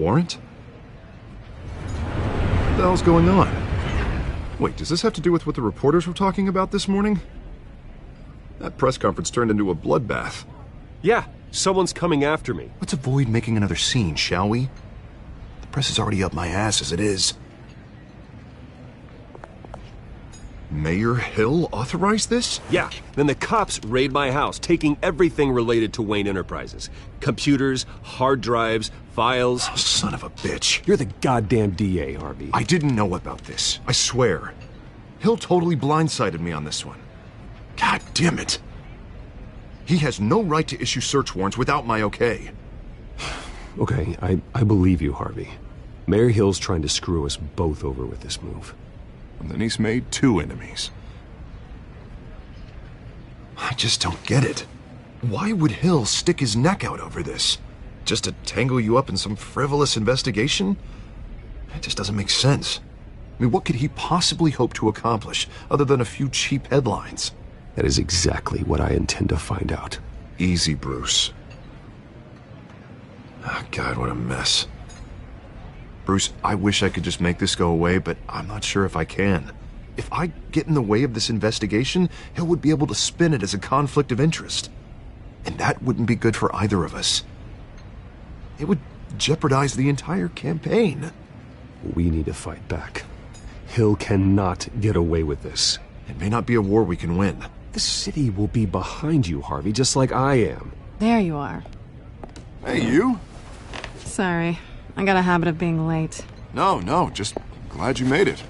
warrant? What the hell's going on? Wait, does this have to do with what the reporters were talking about this morning? That press conference turned into a bloodbath. Yeah, someone's coming after me. Let's avoid making another scene, shall we? The press is already up my ass as it is. Mayor Hill authorized this? Yeah, then the cops raid my house, taking everything related to Wayne Enterprises. Computers, hard drives, files. Oh, son of a bitch. You're the goddamn DA, Harvey. I didn't know about this. I swear. Hill totally blindsided me on this one. God damn it. He has no right to issue search warrants without my okay. Okay, I believe you, Harvey. Mayor Hill's trying to screw us both over with this move. And then he's made 2 enemies. I just don't get it. Why would Hill stick his neck out over this? Just to tangle you up in some frivolous investigation? It just doesn't make sense. I mean, what could he possibly hope to accomplish other than a few cheap headlines? That is exactly what I intend to find out. Easy, Bruce. Oh, God, what a mess. Bruce, I wish I could just make this go away, but I'm not sure if I can. If I get in the way of this investigation, Hill would be able to spin it as a conflict of interest. And that wouldn't be good for either of us. It would jeopardize the entire campaign. We need to fight back. Hill cannot get away with this. It may not be a war we can win. The city will be behind you, Harvey, just like I am. There you are. Hey, you? Sorry. I got a habit of being late. No, just glad you made it.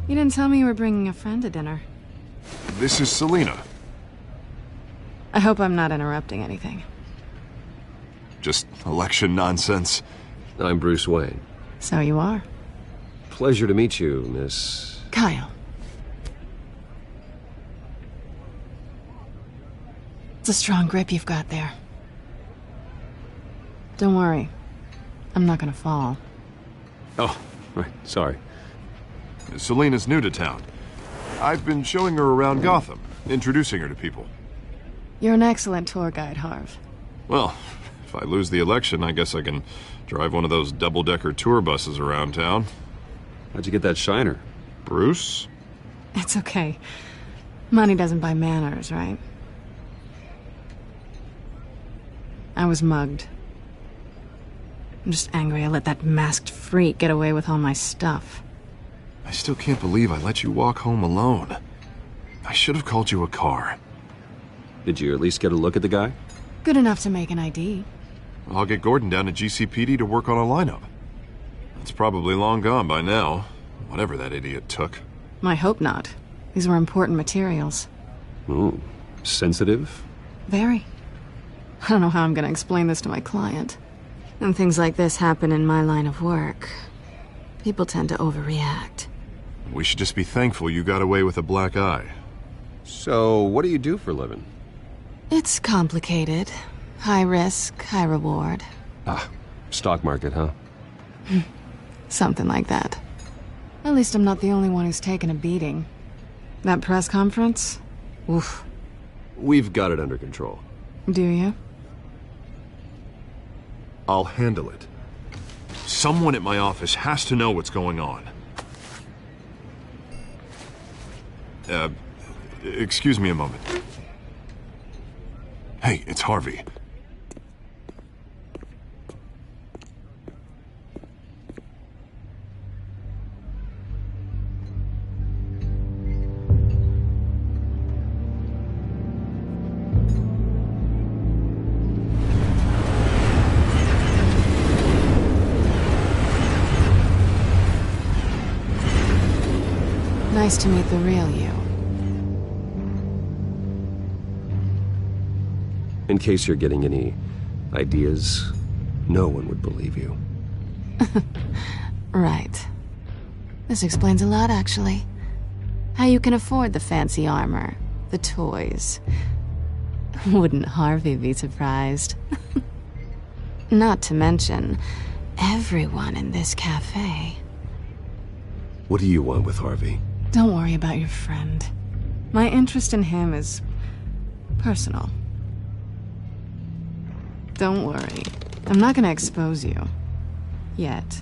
You didn't tell me you were bringing a friend to dinner. This is Selina. I hope I'm not interrupting anything. Just election nonsense. I'm Bruce Wayne. So you are. Pleasure to meet you, Miss... Kyle. It's a strong grip you've got there. Don't worry. I'm not gonna fall. Oh, right, sorry. Selina's new to town. I've been showing her around Gotham, introducing her to people. You're an excellent tour guide, Harv. Well, if I lose the election, I guess I can drive one of those double-decker tour buses around town. How'd you get that shiner? Bruce? It's okay. Money doesn't buy manners, right? I was mugged. I'm just angry I let that masked freak get away with all my stuff. I still can't believe I let you walk home alone. I should have called you a car. Did you at least get a look at the guy? Good enough to make an ID. I'll get Gordon down to GCPD to work on a lineup. It's probably long gone by now, whatever that idiot took. I hope not. These were important materials. Ooh, sensitive? Very. I don't know how I'm gonna explain this to my client. When things like this happen in my line of work, people tend to overreact. We should just be thankful you got away with a black eye. So, what do you do for a living? It's complicated. High risk, high reward. Ah, stock market, huh? Something like that. At least I'm not the only one who's taken a beating. That press conference? Oof. We've got it under control. Do you? I'll handle it. Someone at my office has to know what's going on. Excuse me a moment. Hey, it's Harvey. Nice to meet the real you. In case you're getting any ideas, no one would believe you. Right. This explains a lot, actually. How you can afford the fancy armor, the toys. Wouldn't Harvey be surprised? Not to mention, everyone in this cafe. What do you want with Harvey? Don't worry about your friend. My interest in him is personal. Don't worry. I'm not gonna expose you. Yet.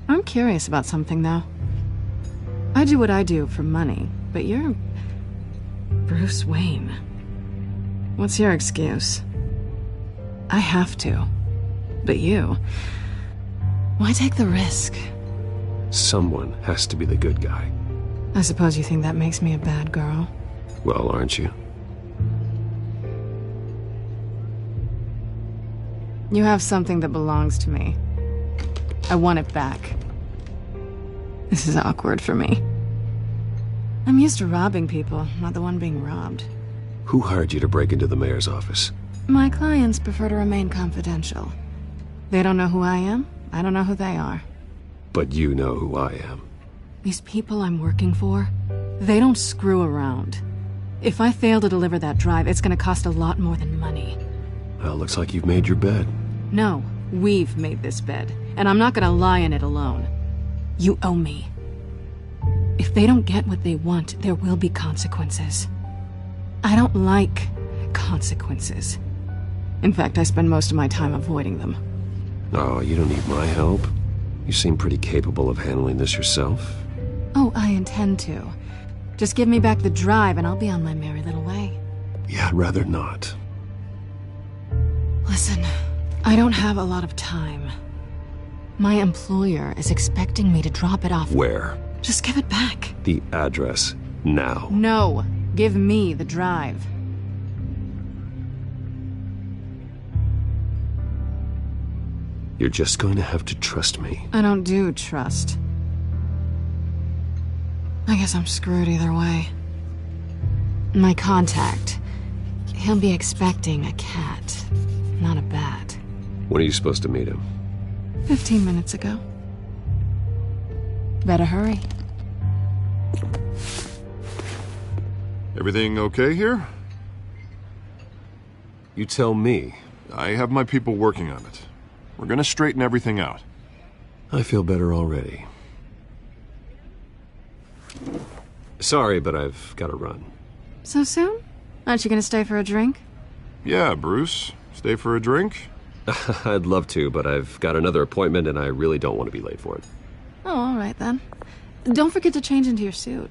I'm curious about something, though. I do what I do for money, but you're Bruce Wayne. What's your excuse? I have to. But you... why take the risk? Someone has to be the good guy. I suppose you think that makes me a bad girl. Well, aren't you? You have something that belongs to me. I want it back. This is awkward for me. I'm used to robbing people, not the one being robbed. Who hired you to break into the mayor's office? My clients prefer to remain confidential. They don't know who I am, I don't know who they are. But you know who I am. These people I'm working for, they don't screw around. If I fail to deliver that drive, it's gonna cost a lot more than money. Well, looks like you've made your bed. No, we've made this bed, and I'm not gonna lie in it alone. You owe me. If they don't get what they want, there will be consequences. I don't like consequences. In fact, I spend most of my time avoiding them. Oh, you don't need my help. You seem pretty capable of handling this yourself. Oh, I intend to. Just give me back the drive and I'll be on my merry little way. Yeah, I'd rather not. Listen, I don't have a lot of time. My employer is expecting me to drop it off. Where? Just give it back. The address, now. No, give me the drive. You're just going to have to trust me. I don't do trust. I guess I'm screwed either way. My contact, he'll be expecting a cat, not a bat. When are you supposed to meet him? 15 minutes ago. Better hurry. Everything okay here? You tell me. I have my people working on it. We're gonna straighten everything out. I feel better already. Sorry, but I've got to run. So soon? Aren't you gonna stay for a drink? Yeah, Bruce. Stay for a drink? I'd love to, but I've got another appointment and I really don't want to be late for it. Oh, all right then. Don't forget to change into your suit.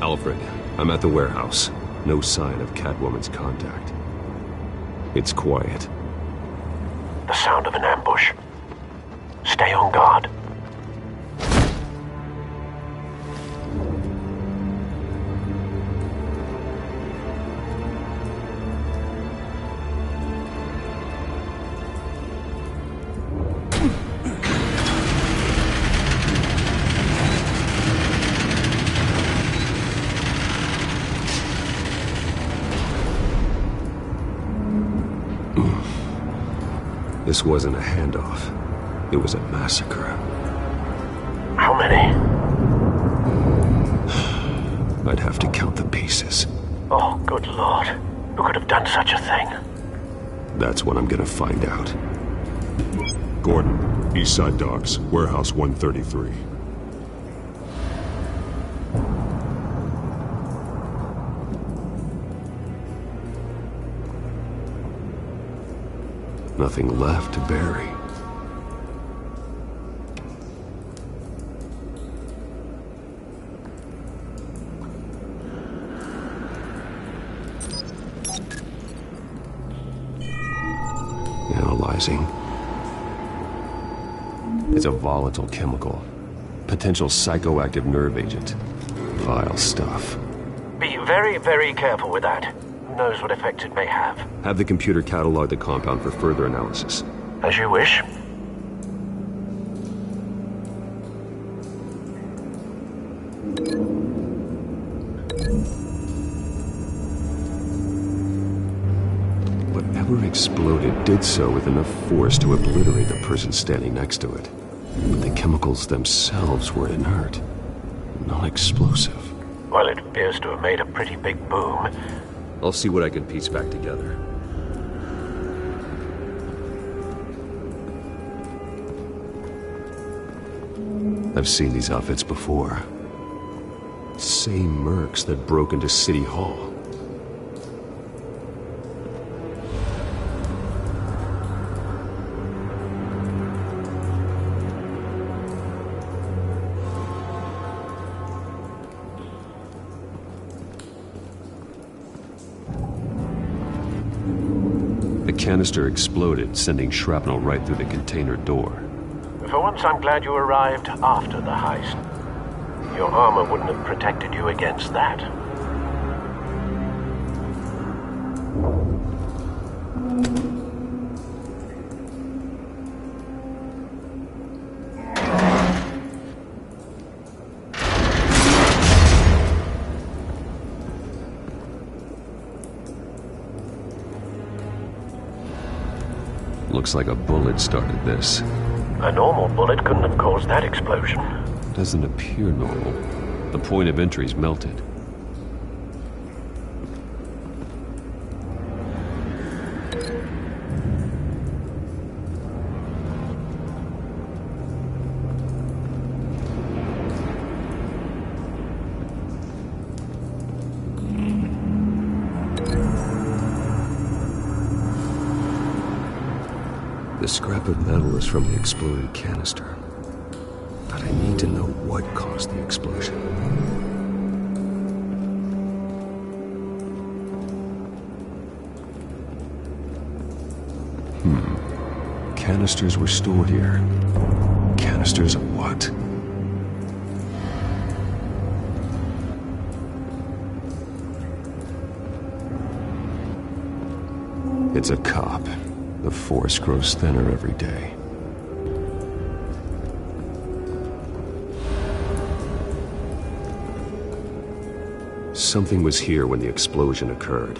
Alfred, I'm at the warehouse. No sign of Catwoman's contact. It's quiet. The sound of an ambush. Stay on guard. This wasn't a handoff. It was a massacre. How many? I'd have to count the pieces. Oh, good lord. Who could have done such a thing? That's what I'm gonna find out. Gordon, Eastside Docks, Warehouse 133. Nothing left to bury. Analyzing. It's a volatile chemical. Potential psychoactive nerve agent. Vile stuff. Be very, very careful with that. Who knows what effect it may have? Have the computer catalog the compound for further analysis. As you wish. Whatever exploded did so with enough force to obliterate the person standing next to it. But the chemicals themselves were inert, non-explosive. Well, it appears to have made a pretty big boom. I'll see what I can piece back together. I've seen these outfits before. Same mercs that broke into City Hall. The canister exploded, sending shrapnel right through the container door. For once, I'm glad you arrived after the heist. Your armor wouldn't have protected you against that. Looks like a bullet started this. A normal bullet couldn't have caused that explosion. Doesn't appear normal. The point of entry's melted. The scrap of metal is from the exploded canister. But I need to know what caused the explosion. Canisters were stored here. Canisters of what? It's a cop. The force grows thinner every day. Something was here when the explosion occurred.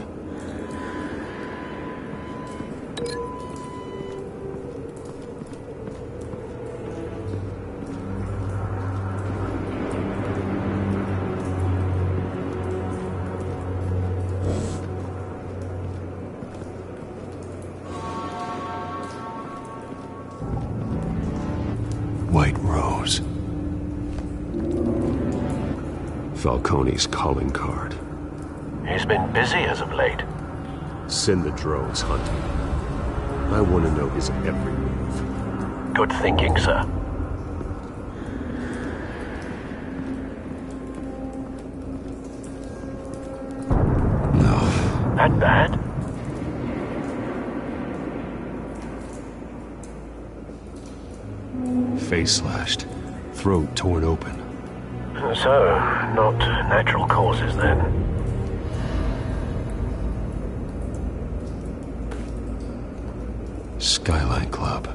White Rose. Falcone's calling card. He's been busy as of late. Send the drones hunting. I want to know his every move. Good thinking, sir. No. That bad? Face slashed. Throat torn open. So, not natural causes then. Skyline Club.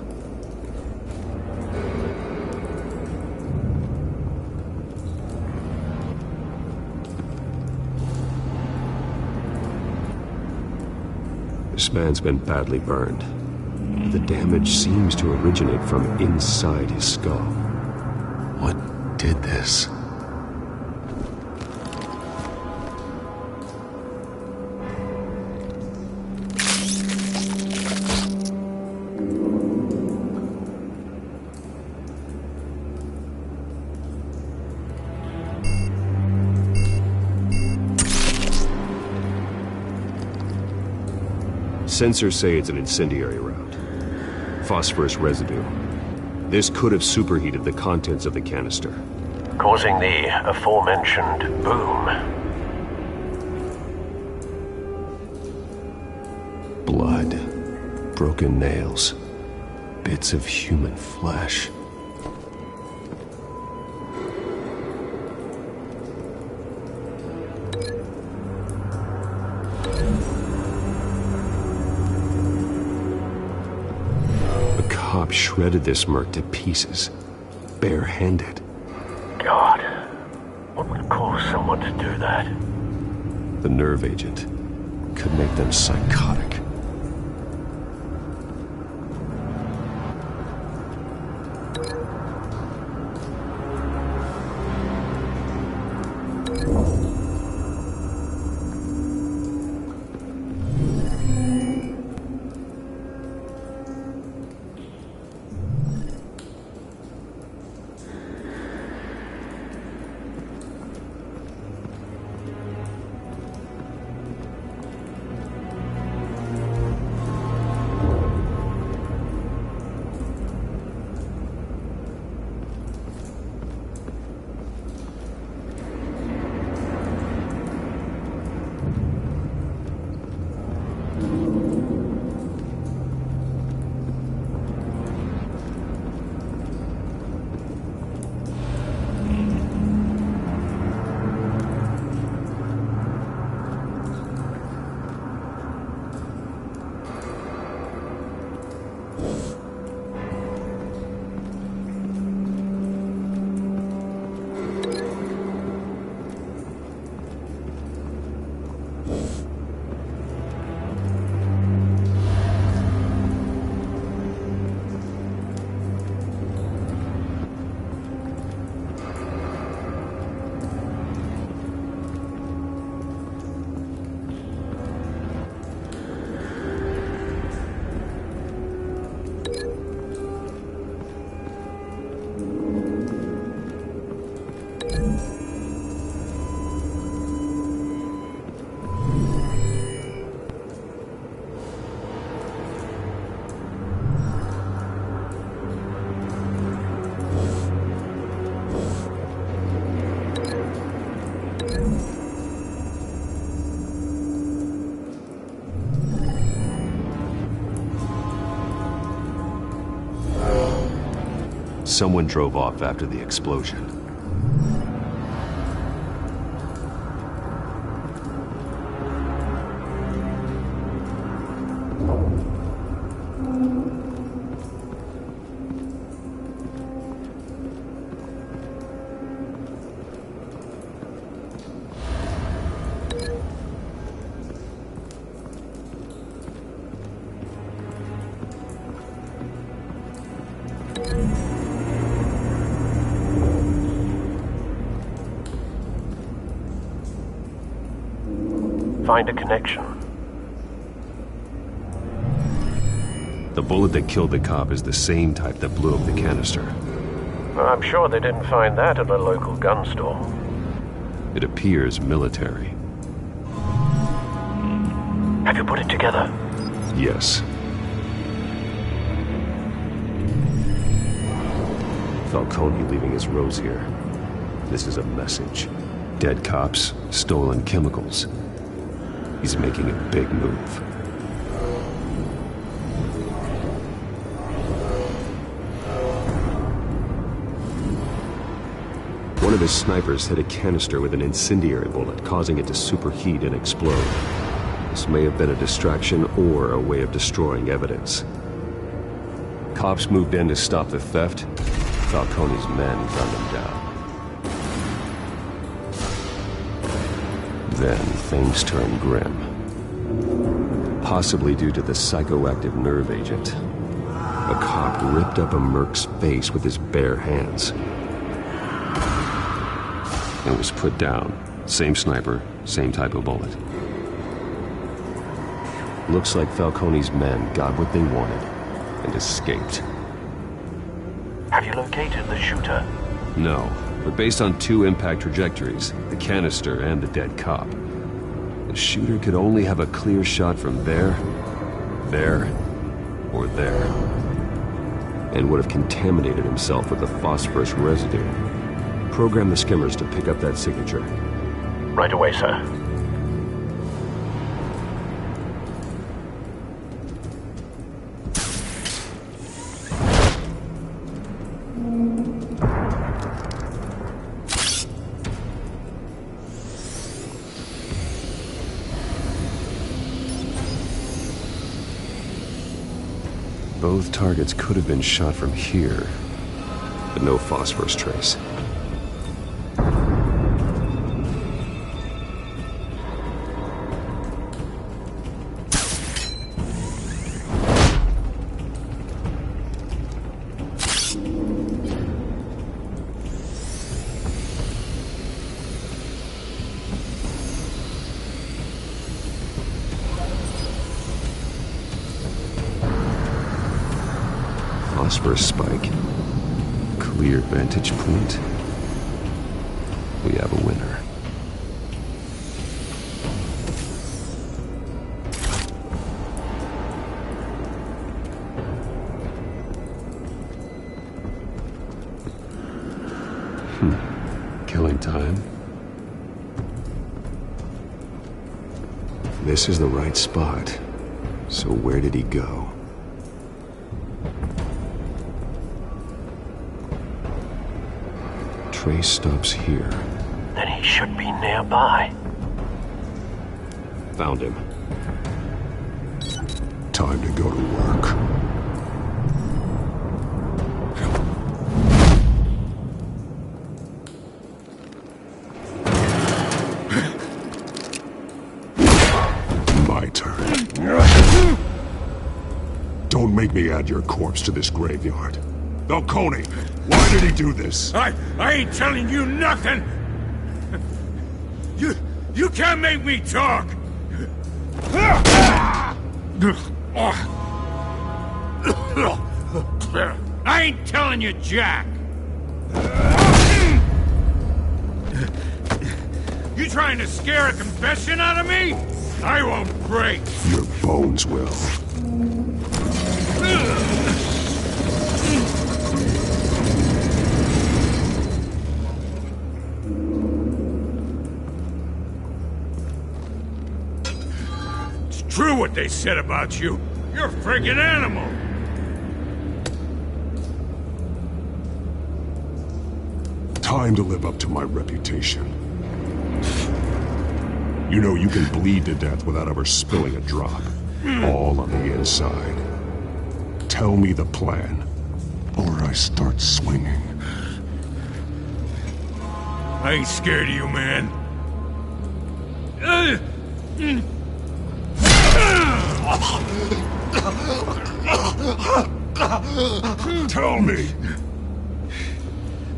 This man's been badly burned. The damage seems to originate from inside his skull. What did this? Sensors say it's an incendiary round. Phosphorus residue. This could have superheated the contents of the canister, Causing the aforementioned boom. Blood, broken nails, bits of human flesh. Shredded this merc to pieces, bare-handed. God, what would cause someone to do that? The nerve agent could make them psychotic. someone drove off after the explosion. Find a connection. The bullet that killed the cop is the same type that blew up the canister. Well, I'm sure they didn't find that at a local gun store. It appears military. Have you put it together? Yes. Falcone leaving his rose here. This is a message. Dead cops, stolen chemicals. He's making a big move. One of his snipers hit a canister with an incendiary bullet, causing it to superheat and explode. This may have been a distraction or a way of destroying evidence. Cops moved in to stop the theft. Falcone's men gunned him down. Then things turned grim. Possibly due to the psychoactive nerve agent. A cop ripped up a merc's face with his bare hands. And was put down. Same sniper, same type of bullet. Looks like Falcone's men got what they wanted and escaped. Have you located the shooter? No, but based on two impact trajectories, the canister and the dead cop, the shooter could only have a clear shot from there, or there, and would have contaminated himself with the phosphorus residue. Program the skimmers to pick up that signature. Right away, sir. Both targets could have been shot from here, but no phosphorus trace. Phosphorus spike. Clear vantage point. We have a winner. Killing time. This is the right spot. So where did he go? Trace stops here. Then he should be nearby. Found him. Time to go to work. My turn. Don't make me add your corpse to this graveyard. Falcone, why did he do this? I ain't telling you nothing! You can't make me talk! I ain't telling you jack! You trying to scare a confession out of me? I won't break! Your bones will. True what they said about you. You're a friggin' animal. Time to live up to my reputation. You know you can bleed to death without ever spilling a drop. All on the inside. Tell me the plan, or I start swinging. I ain't scared of you, man. Tell me!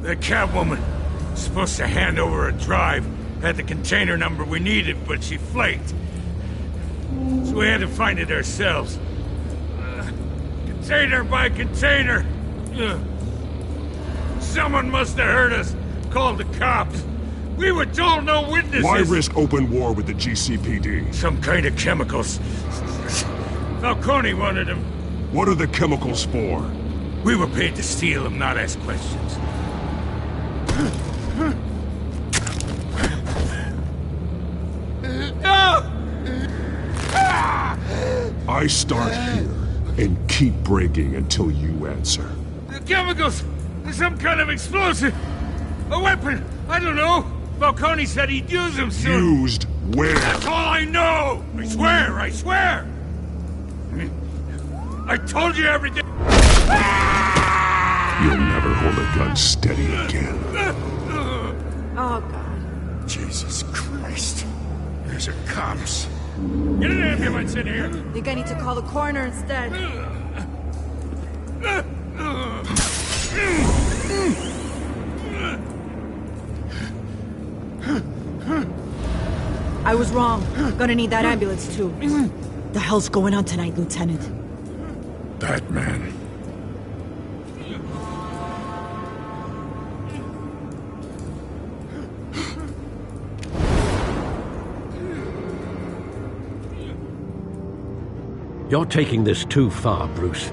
The Catwoman was supposed to hand over a drive. Had the container number we needed, but she flaked. So we had to find it ourselves. Container by container. Someone must have heard us. Called the cops. We were told no witnesses. Why risk open war with the GCPD? Some kind of chemicals. Falcone wanted them. What are the chemicals for? We were paid to steal them, not ask questions. I start here and keep breaking until you answer. The chemicals! Some kind of explosive! A weapon! I don't know! Falcone said he'd use them soon! Used where? That's all I know! I swear! I swear! I told you everything! You'll never hold a gun steady again. Oh, God. Jesus Christ. There's a cops. Get an ambulance in here! Think I need to call the coroner instead. I was wrong. Gonna need that ambulance, too. The hell's going on tonight, Lieutenant? Batman. You're taking this too far, Bruce.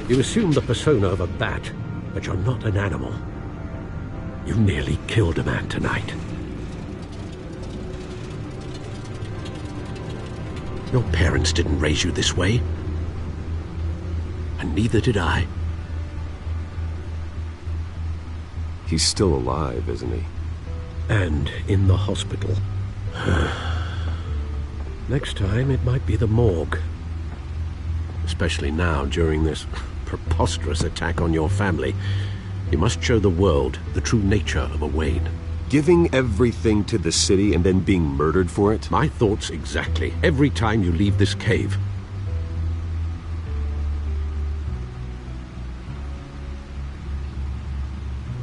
You assume the persona of a bat, but you're not an animal. You nearly killed a man tonight. Your parents didn't raise you this way. And neither did I. He's still alive, isn't he? And in the hospital. Next time, it might be the morgue. Especially now, during this preposterous attack on your family. You must show the world the true nature of a Wayne. Giving everything to the city and then being murdered for it? My thoughts exactly. Every time you leave this cave.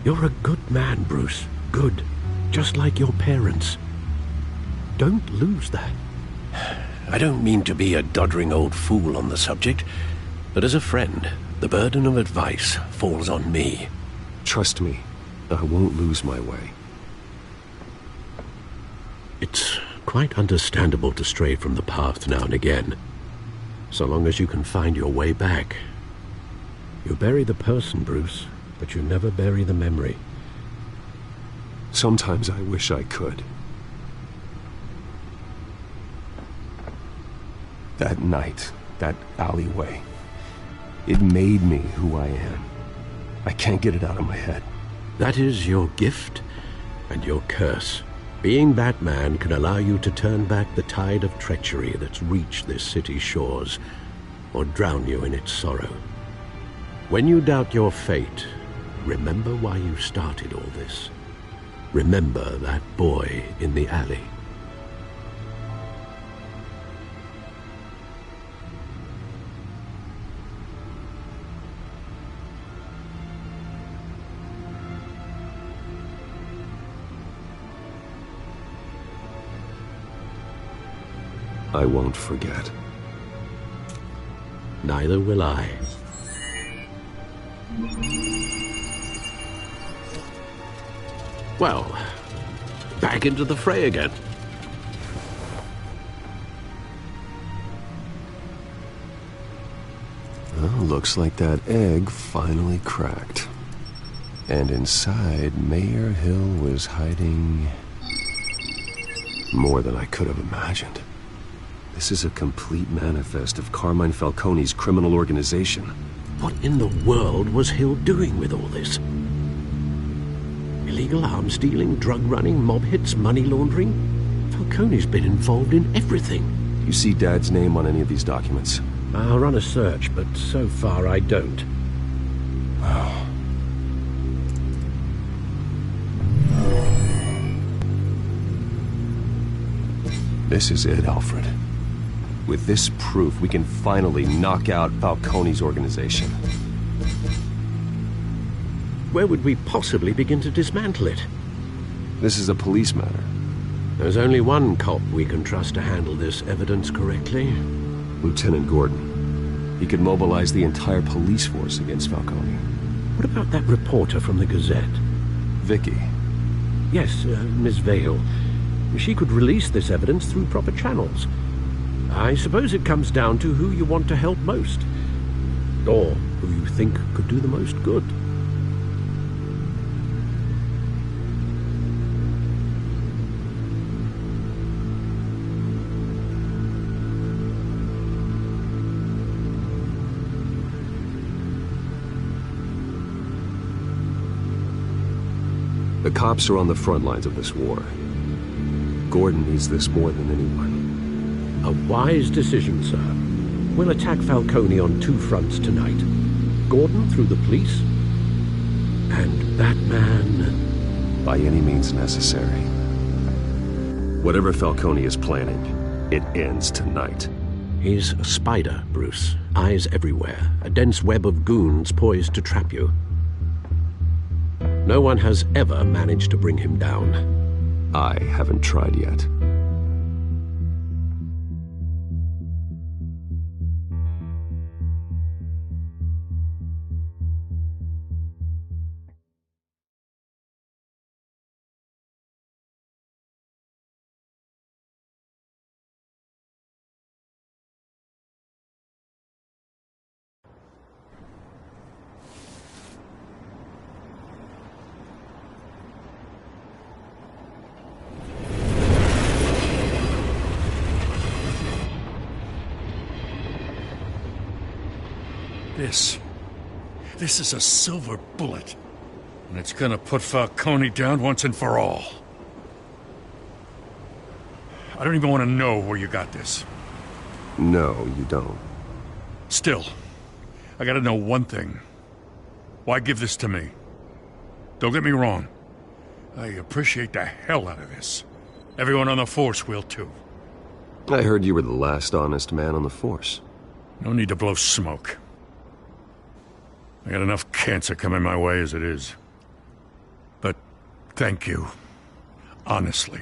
You're a good man, Bruce. Good. Just like your parents. Don't lose that. I don't mean to be a doddering old fool on the subject, but as a friend, the burden of advice falls on me. Trust me, I won't lose my way. It's quite understandable to stray from the path now and again, so long as you can find your way back. You bury the person, Bruce, but you never bury the memory. Sometimes I wish I could. That night, that alleyway, it made me who I am. I can't get it out of my head. That is your gift and your curse. Being Batman can allow you to turn back the tide of treachery that's reached this city's shores, or drown you in its sorrow. When you doubt your fate, remember why you started all this. Remember that boy in the alley. I won't forget. Neither will I. Well, back into the fray again. Looks like that egg finally cracked. And inside, Mayor Hill was hiding more than I could have imagined. This is a complete manifest of Carmine Falcone's criminal organization. What in the world was Hill doing with all this? Illegal arms dealing, drug running, mob hits, money laundering? Falcone's been involved in everything. You see Dad's name on any of these documents? I'll run a search, but so far I don't. This is it, Alfred. With this proof, we can finally knock out Falcone's organization. Where would we possibly begin to dismantle it? This is a police matter. There's only one cop we can trust to handle this evidence correctly. Lieutenant Gordon. He could mobilize the entire police force against Falcone. What about that reporter from the Gazette? Vicky. Yes, Miss Vale. She could release this evidence through proper channels. I suppose it comes down to who you want to help most. Or who you think could do the most good. The cops are on the front lines of this war. Gordon needs this more than anyone. A wise decision, sir. We'll attack Falcone on two fronts tonight. Gordon through the police, and Batman... by any means necessary. Whatever Falcone is planning, it ends tonight. He's a spider, Bruce. Eyes everywhere. A dense web of goons poised to trap you. No one has ever managed to bring him down. I haven't tried yet. This is a silver bullet. And it's gonna put Falcone down once and for all. I don't even want to know where you got this. No, you don't. Still, I gotta know one thing. Why give this to me? Don't get me wrong. I appreciate the hell out of this. Everyone on the Force will too. I heard you were the last honest man on the Force. No need to blow smoke. I got enough cancer coming my way as it is. But thank you. Honestly.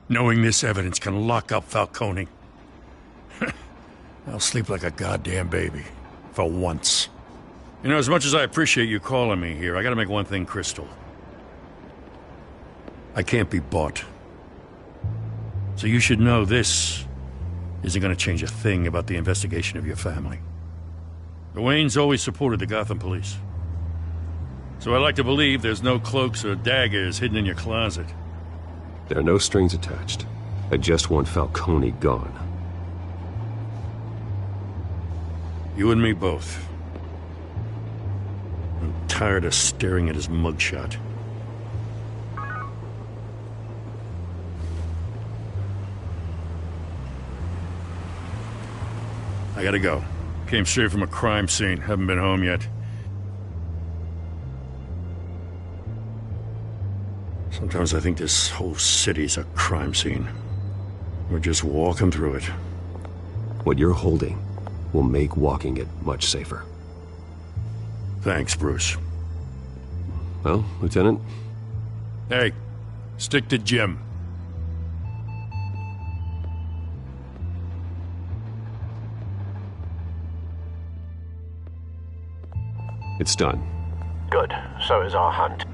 Knowing this evidence can lock up Falcone. I'll sleep like a goddamn baby. For once. You know, as much as I appreciate you calling me here, I gotta make one thing crystal. I can't be bought. So you should know this isn't gonna change a thing about the investigation of your family. The Waynes always supported the Gotham police. So I like to believe there's no cloaks or daggers hidden in your closet. There are no strings attached. I just want Falcone gone. You and me both. I'm tired of staring at his mugshot. I gotta go. Came straight from a crime scene. Haven't been home yet. Sometimes I think this whole city's a crime scene. We're just walking through it. What you're holding will make walking it much safer. Thanks, Bruce. Well, Lieutenant? Hey, stick to Jim. It's done. Good. So is our hunt.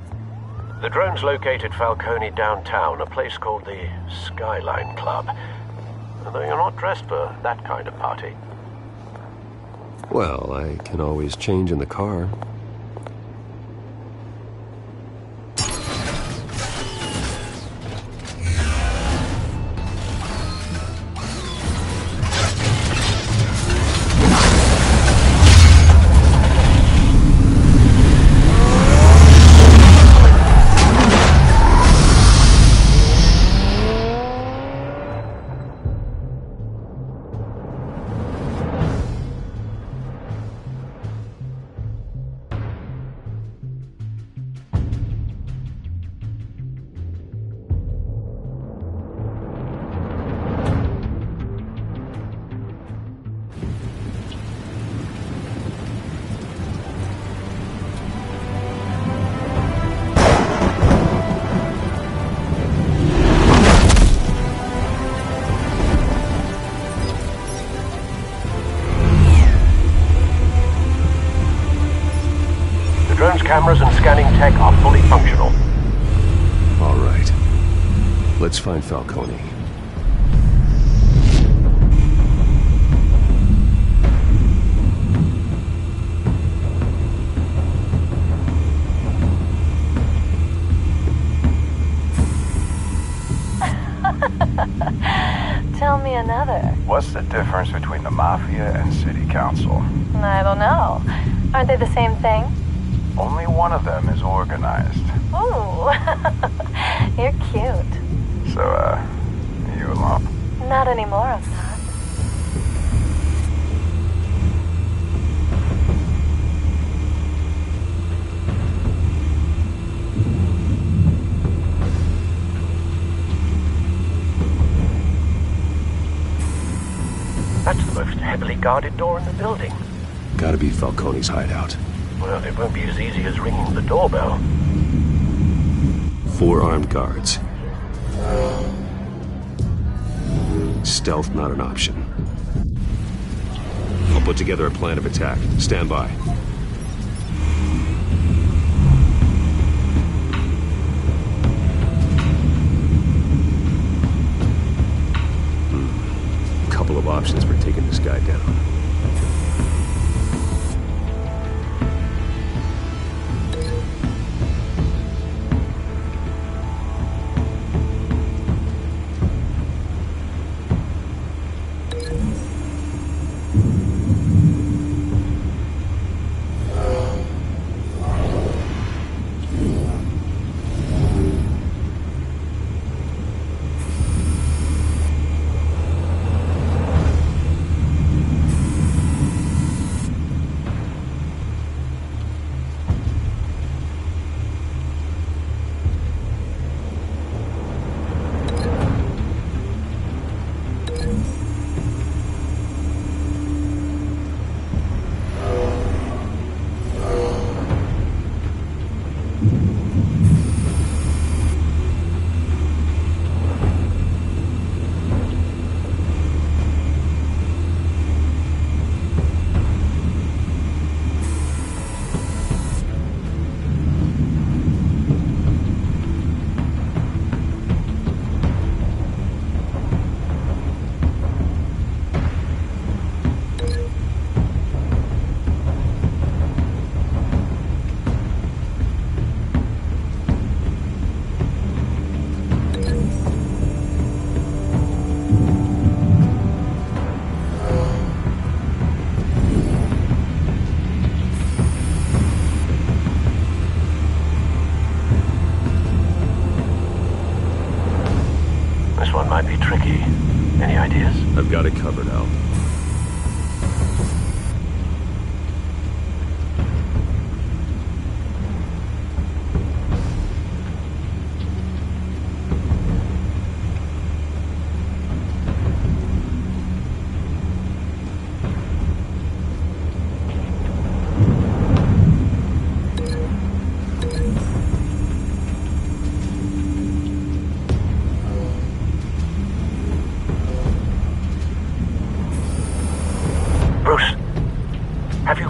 The drones located Falcone downtown, a place called the Skyline Club. Although you're not dressed for that kind of party. Well, I can always change in the car. Cameras and scanning tech are fully functional. All right. Let's find Falcone. Tell me another. What's the difference between the Mafia and City Council? I don't know. Aren't they the same thing? Only one of them is organized. Ooh, you're cute. So, you alone? Not anymore, I'm not. That's the most heavily guarded door in the building. Gotta be Falcone's hideout. Well, it won't be as easy as ringing the doorbell. 4 armed guards. Stealth not an option. I'll put together a plan of attack. Stand by. Couple of options for taking this guy down. Might be tricky. Any ideas? I've got it covered, Al.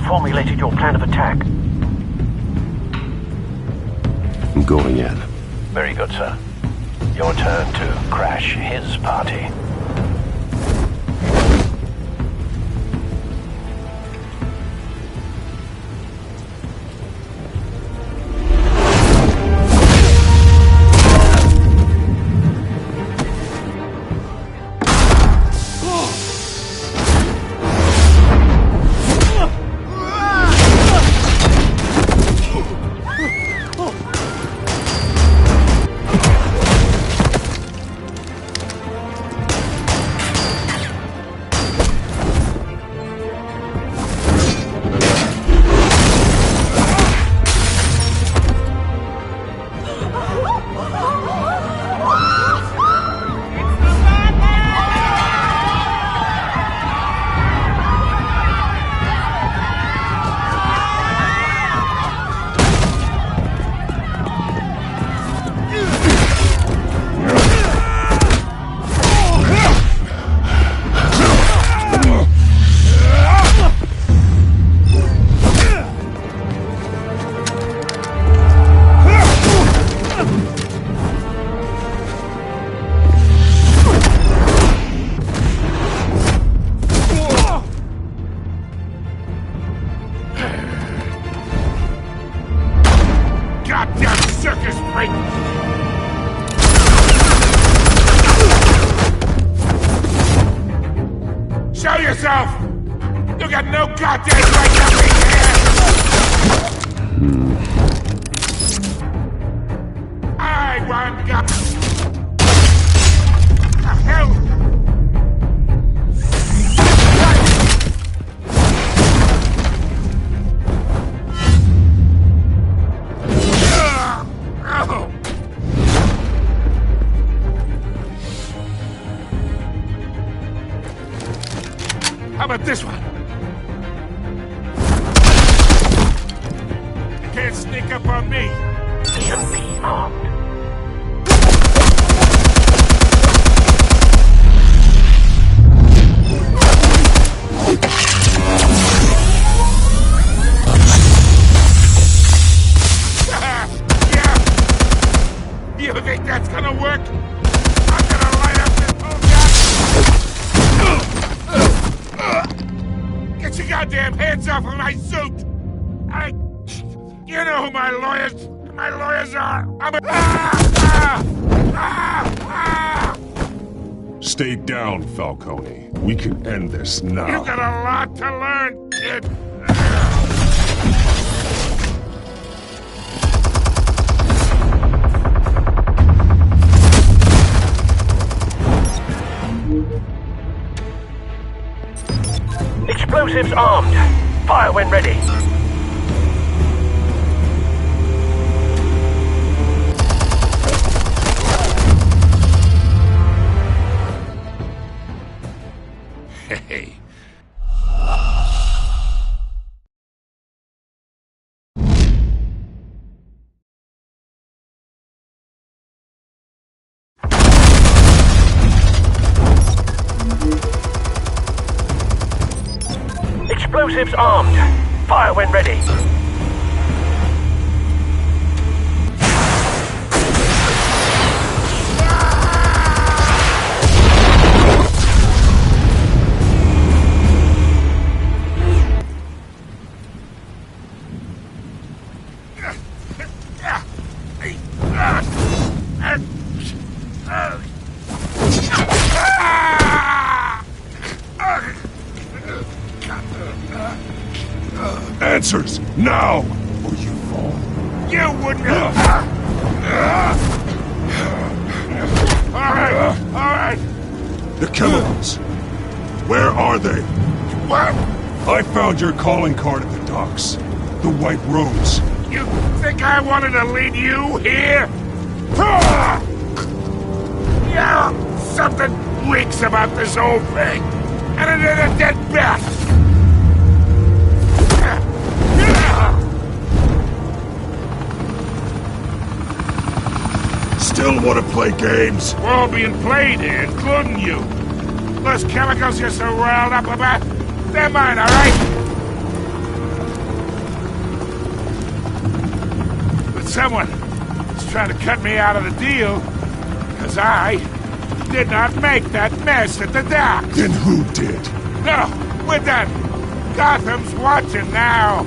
Formulated your plan of attack? I'm going in. Very good, sir. Your turn to crash his party. yourself! You got no goddamn right to be here! I want God. The hell? How about this one? You can't sneak up on me. EMP armed. Yeah. You think that's gonna work? I'm gonna light up this whole goddamn... Get your goddamn hands off of my suit! You know who my lawyers are! Stay down, Falcone. We can end this now. You got a lot to learn, kid! Explosives armed. Fire when ready. Hey. Explosives armed. Fire when ready. Answers, now! Or you fall. You wouldn't have... Alright. The chemicals. Where are they? What? I found your calling card at the docks. The White Rose. You think I wanted to lead you here? Yeah, something reeks about this whole thing. And it is a dead bat. Still want to play games? We're all being played here, including you. Those chemicals you're so riled up about, they're mine, all right? But someone is trying to cut me out of the deal, because I did not make that mess at the dock. Then who did? No, we're done. Gotham's watching now.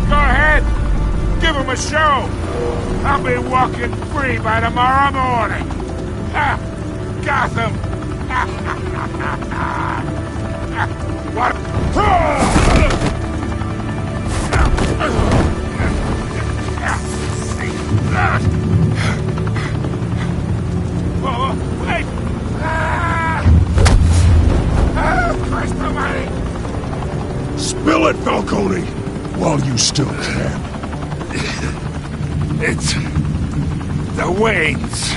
Go ahead. Give him a show. I'll be walking free by tomorrow morning. Gotham. What? Whoa, wait. Christ almighty. Spill it, Falcone, while you still can. It's the Waynes.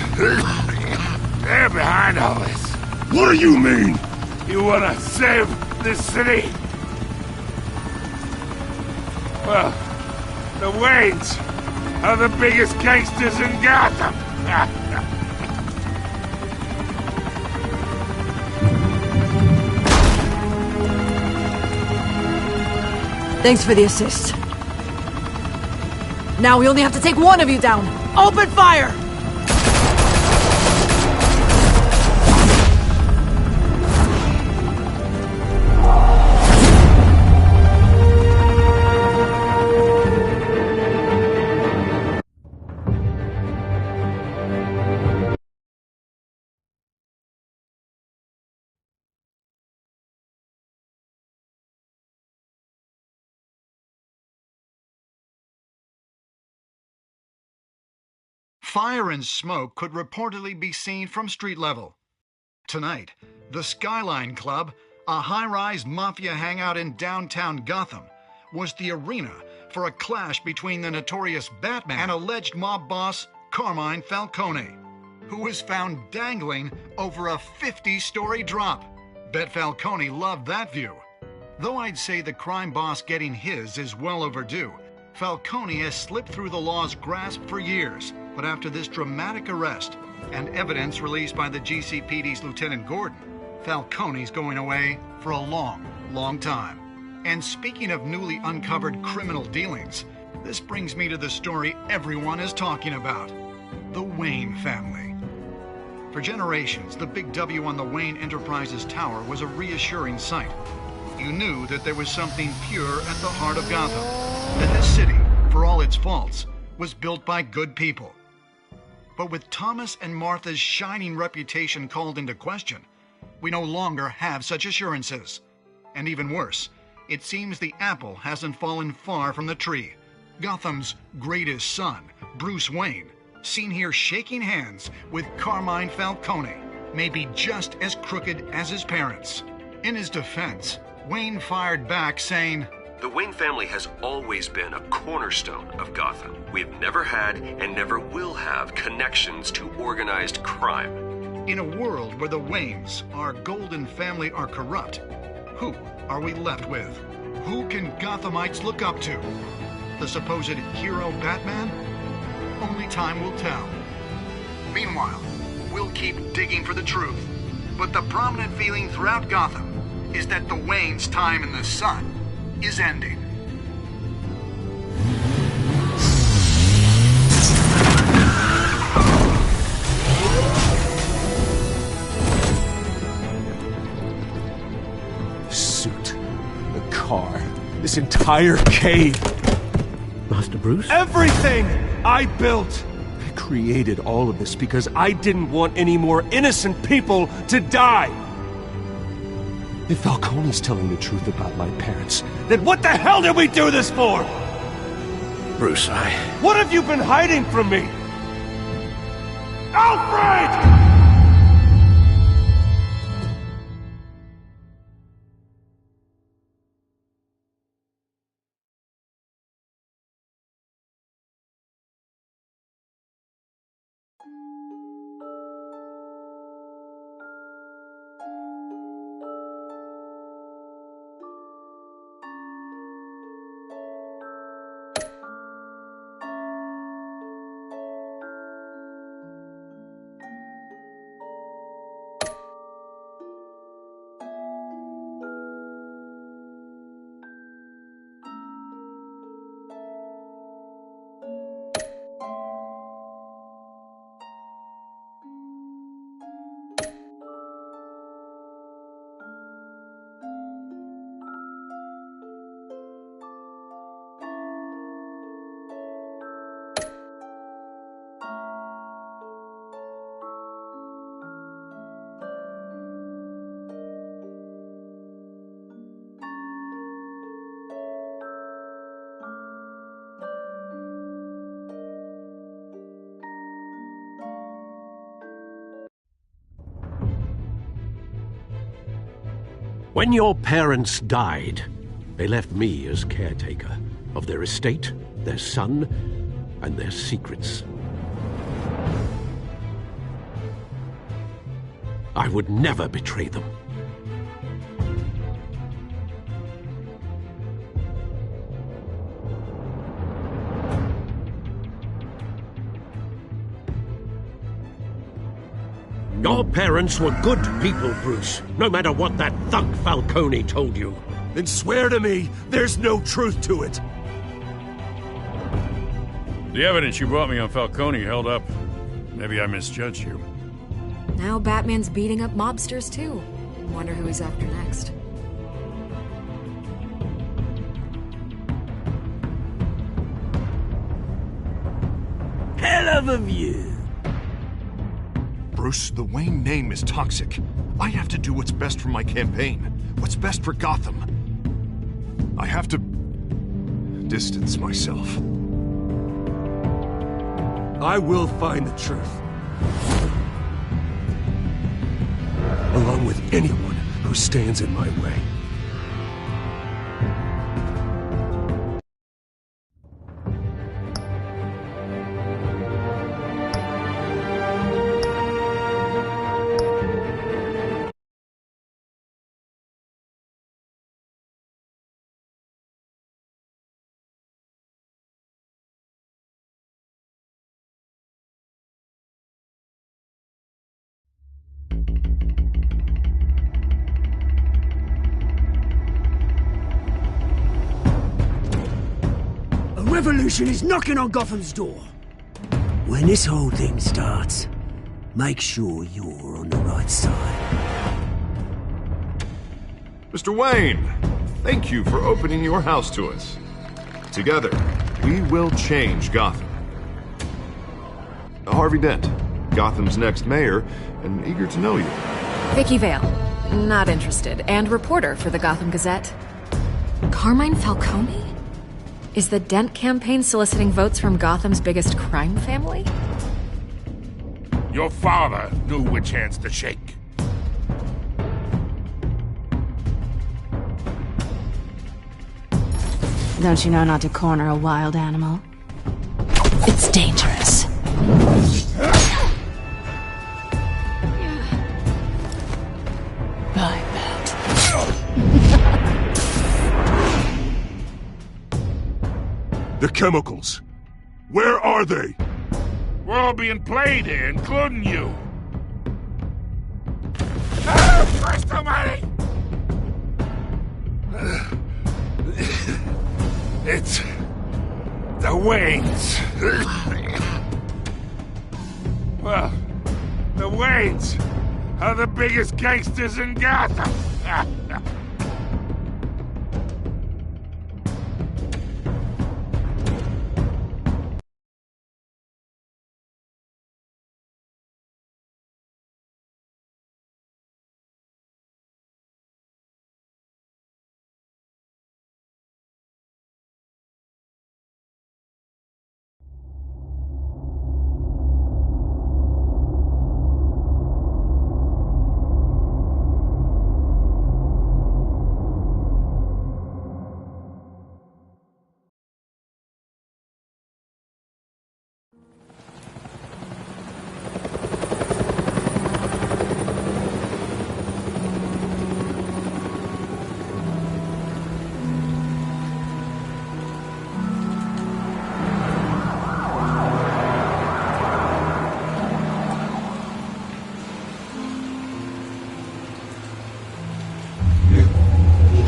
They're behind all this. What do you mean? You want to save this city? Well, the Waynes are the biggest gangsters in Gotham. Thanks for the assist. Now we only have to take one of you down. Open fire! Fire and smoke could reportedly be seen from street level. Tonight, the Skyline Club, a high-rise mafia hangout in downtown Gotham, was the arena for a clash between the notorious Batman and alleged mob boss Carmine Falcone, who was found dangling over a 50-story drop. Bet Falcone loved that view. Though I'd say the crime boss getting his is well overdue, Falcone has slipped through the law's grasp for years. But after this dramatic arrest and evidence released by the GCPD's Lieutenant Gordon, Falcone's going away for a long, long time. And speaking of newly uncovered criminal dealings, this brings me to the story everyone is talking about: the Wayne family. For generations, the big W on the Wayne Enterprises Tower was a reassuring sight. You knew that there was something pure at the heart of Gotham, that this city, for all its faults, was built by good people. But with Thomas and Martha's shining reputation called into question, we no longer have such assurances. And even worse, it seems the apple hasn't fallen far from the tree. Gotham's greatest son, Bruce Wayne, seen here shaking hands with Carmine Falcone, may be just as crooked as his parents. In his defense, Wayne fired back saying, "The Wayne family has always been a cornerstone of Gotham. We've never had and never will have connections to organized crime." In a world where the Waynes, our golden family, are corrupt, who are we left with? Who can Gothamites look up to? The supposed hero Batman? Only time will tell. Meanwhile, we'll keep digging for the truth. But the prominent feeling throughout Gotham is that the Waynes' time in the sun is ending. The suit, the car, this entire cave. Master Bruce? Everything I built! I created all of this because I didn't want any more innocent people to die! If Falcone's telling the truth about my parents, then what the hell did we do this for? Bruce, What have you been hiding from me? Alfred! When your parents died, they left me as caretaker of their estate, their son, and their secrets. I would never betray them. Your parents were good people, Bruce, no matter what that thug Falcone told you. Then swear to me there's no truth to it. The evidence you brought me on Falcone held up. Maybe I misjudged you. Now Batman's beating up mobsters, too. Wonder who he's after next. Hell of a view. Bruce, the Wayne name is toxic. I have to do what's best for my campaign. What's best for Gotham. I have to distance myself. I will find the truth. Along with anyone who stands in my way. Revolution is knocking on Gotham's door. When this whole thing starts, make sure you're on the right side. Mr. Wayne, thank you for opening your house to us. Together, we will change Gotham. Harvey Dent, Gotham's next mayor, and eager to know you. Vicky Vale, not interested, and reporter for the Gotham Gazette. Carmine Falcone? Is the Dent campaign soliciting votes from Gotham's biggest crime family? Your father knew which hands to shake. Don't you know not to corner a wild animal? It's dangerous. I bet. The chemicals. Where are they? We're all being played here, including you. Oh, Christ almighty! It's the Waynes. Well, the Waynes are the biggest gangsters in Gotham.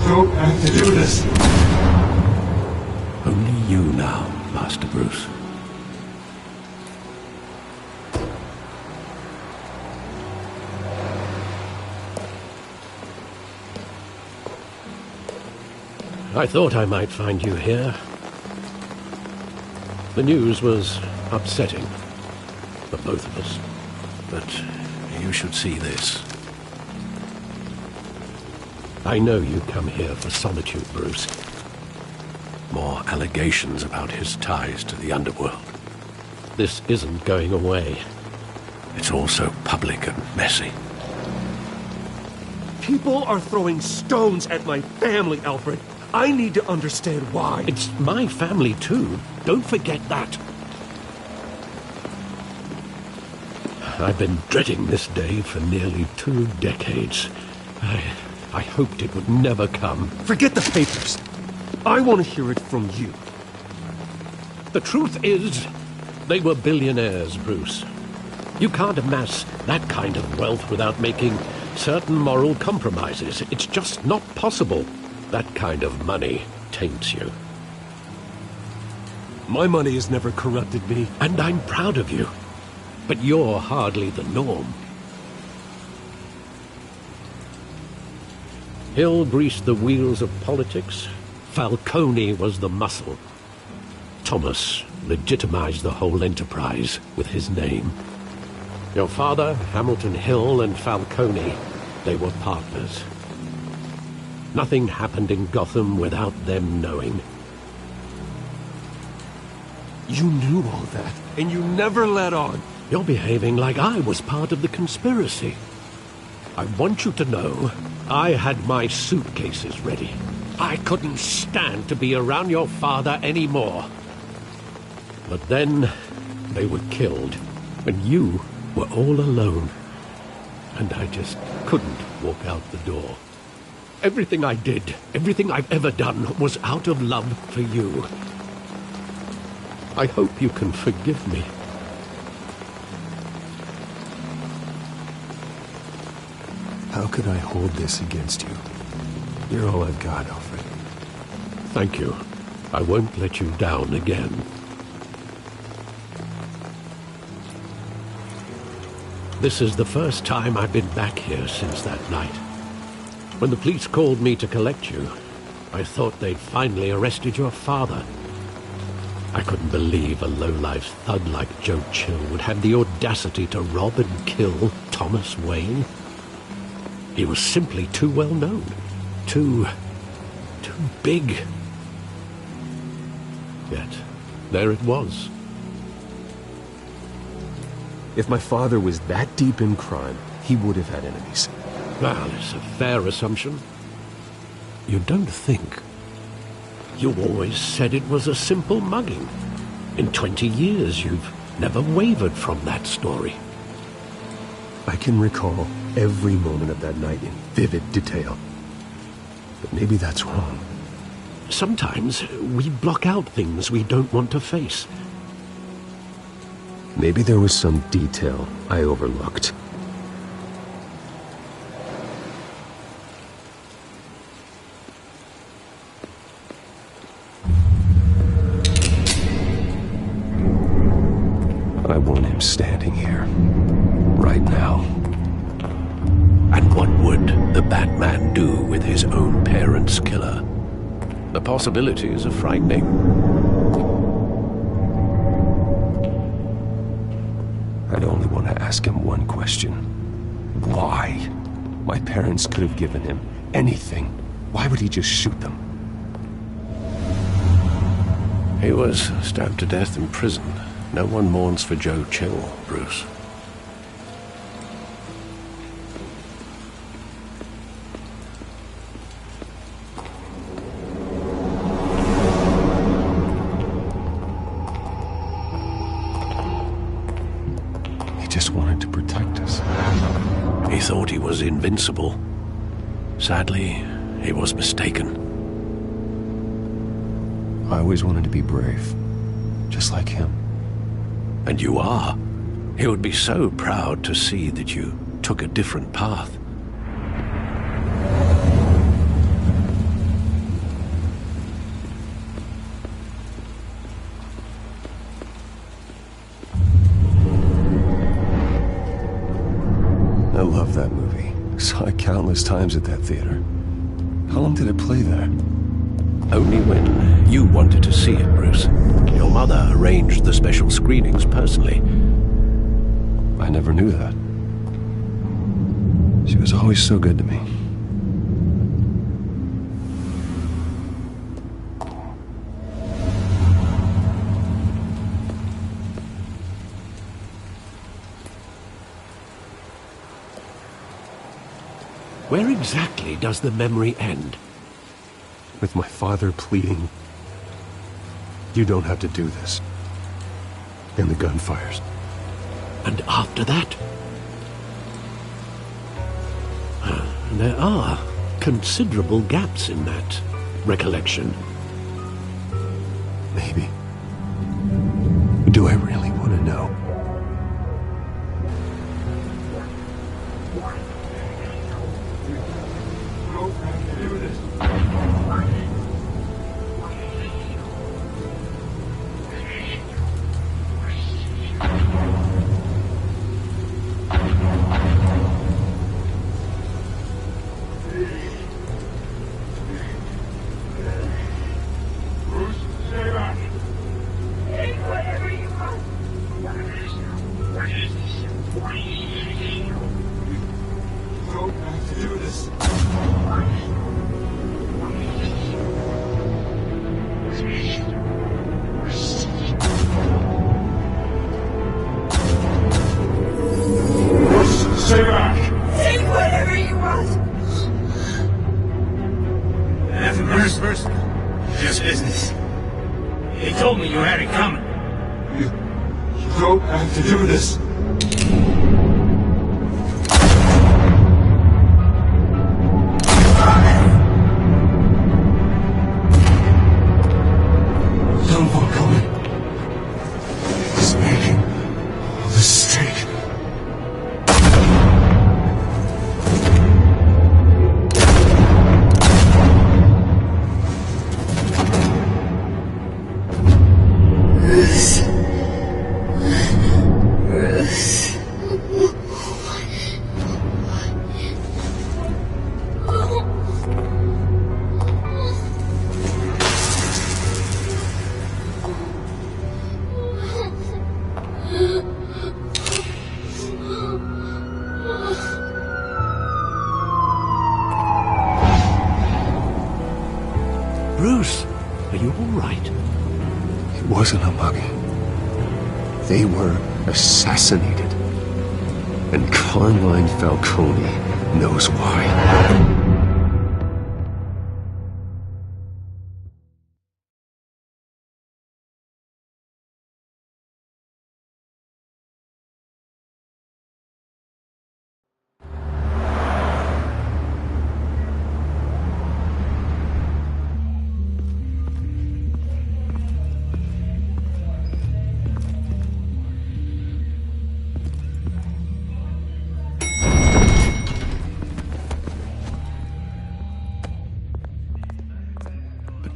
Don't have to do this. Only you now, Master Bruce. I thought I might find you here. The news was upsetting for both of us, but you should see this. I know you come here for solitude, Bruce. More allegations about his ties to the underworld. This isn't going away. It's all so public and messy. People are throwing stones at my family, Alfred. I need to understand why. It's my family, too. Don't forget that. I've been dreading this day for nearly 2 decades. I hoped it would never come. Forget the papers. I want to hear it from you. The truth is, they were billionaires, Bruce. You can't amass that kind of wealth without making certain moral compromises. It's just not possible. That kind of money taints you. My money has never corrupted me. And I'm proud of you. But you're hardly the norm. Hill greased the wheels of politics. Falcone was the muscle. Thomas legitimized the whole enterprise with his name. Your father, Hamilton Hill, and Falcone, they were partners. Nothing happened in Gotham without them knowing. You knew all that, and you never let on. You're behaving like I was part of the conspiracy. I want you to know, I had my suitcases ready. I couldn't stand to be around your father anymore. But then, they were killed, and you were all alone. And I just couldn't walk out the door. Everything I did, everything I've ever done, was out of love for you. I hope you can forgive me. How could I hold this against you? You're all I've got, Alfred. Thank you. I won't let you down again. This is the first time I've been back here since that night. When the police called me to collect you, I thought they'd finally arrested your father. I couldn't believe a low-life thug like Joe Chill would have the audacity to rob and kill Thomas Wayne. He was simply too well known. Too big. Yet, there it was. If my father was that deep in crime, he would have had enemies. Well, it's a fair assumption. You don't think. You always said it was a simple mugging. In 20 years, you've never wavered from that story. I can recall every moment of that night in vivid detail. But maybe that's wrong. Sometimes we block out things we don't want to face. Maybe there was some detail I overlooked. I want him standing here, right now. And what would the Batman do with his own parents' killer? The possibilities are frightening. I'd only want to ask him one question. Why? My parents could have given him anything. Why would he just shoot them? He was stabbed to death in prison. No one mourns for Joe Chill, Bruce. He just wanted to protect us. He thought he was invincible. Sadly, he was mistaken. I always wanted to be brave, just like him. And you are. He would be so proud to see that you took a different path. I love that movie. Saw it countless times at that theater. How long did it play there? Only when you wanted to see it, Bruce. Your mother arranged the special screenings personally. I never knew that. She was always so good to me. Where exactly does the memory end? With my father pleading, "You don't have to do this." And the gun fires. And after that? There are considerable gaps in that recollection. Maybe. Do I really want to know? You don't have to do this. Tell Falcone. He's making a mistake. Bruce, are you all right? It wasn't a mug. They were assassinated. And Carmine Falcone knows why.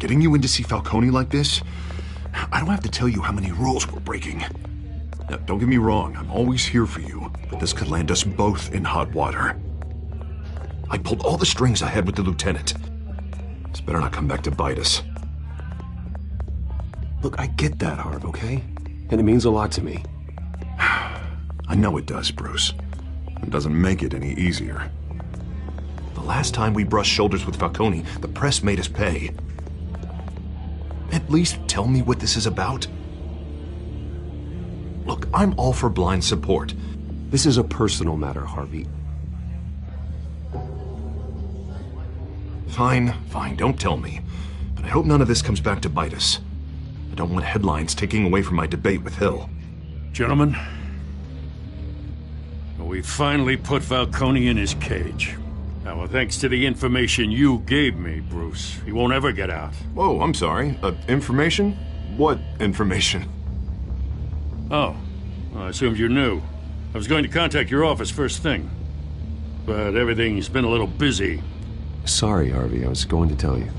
Getting you in to see Falcone like this, I don't have to tell you how many rules we're breaking. Now, don't get me wrong, I'm always here for you, but this could land us both in hot water. I pulled all the strings I had with the lieutenant. This better not come back to bite us. Look, I get that, Harv, okay? And it means a lot to me. I know it does, Bruce. It doesn't make it any easier. The last time we brushed shoulders with Falcone, the press made us pay. At least tell me what this is about. Look, I'm all for blind support. This is a personal matter, Harvey. Fine, don't tell me. But I hope none of this comes back to bite us. I don't want headlines taking away from my debate with Hill. Gentlemen, we finally put Falcone in his cage. Now, well, thanks to the information you gave me, Bruce, he won't ever get out. Whoa, I'm sorry. Information? What information? Oh, well, I assumed you knew. I was going to contact your office first thing. But everything's been a little busy. Sorry, Harvey, I was going to tell you.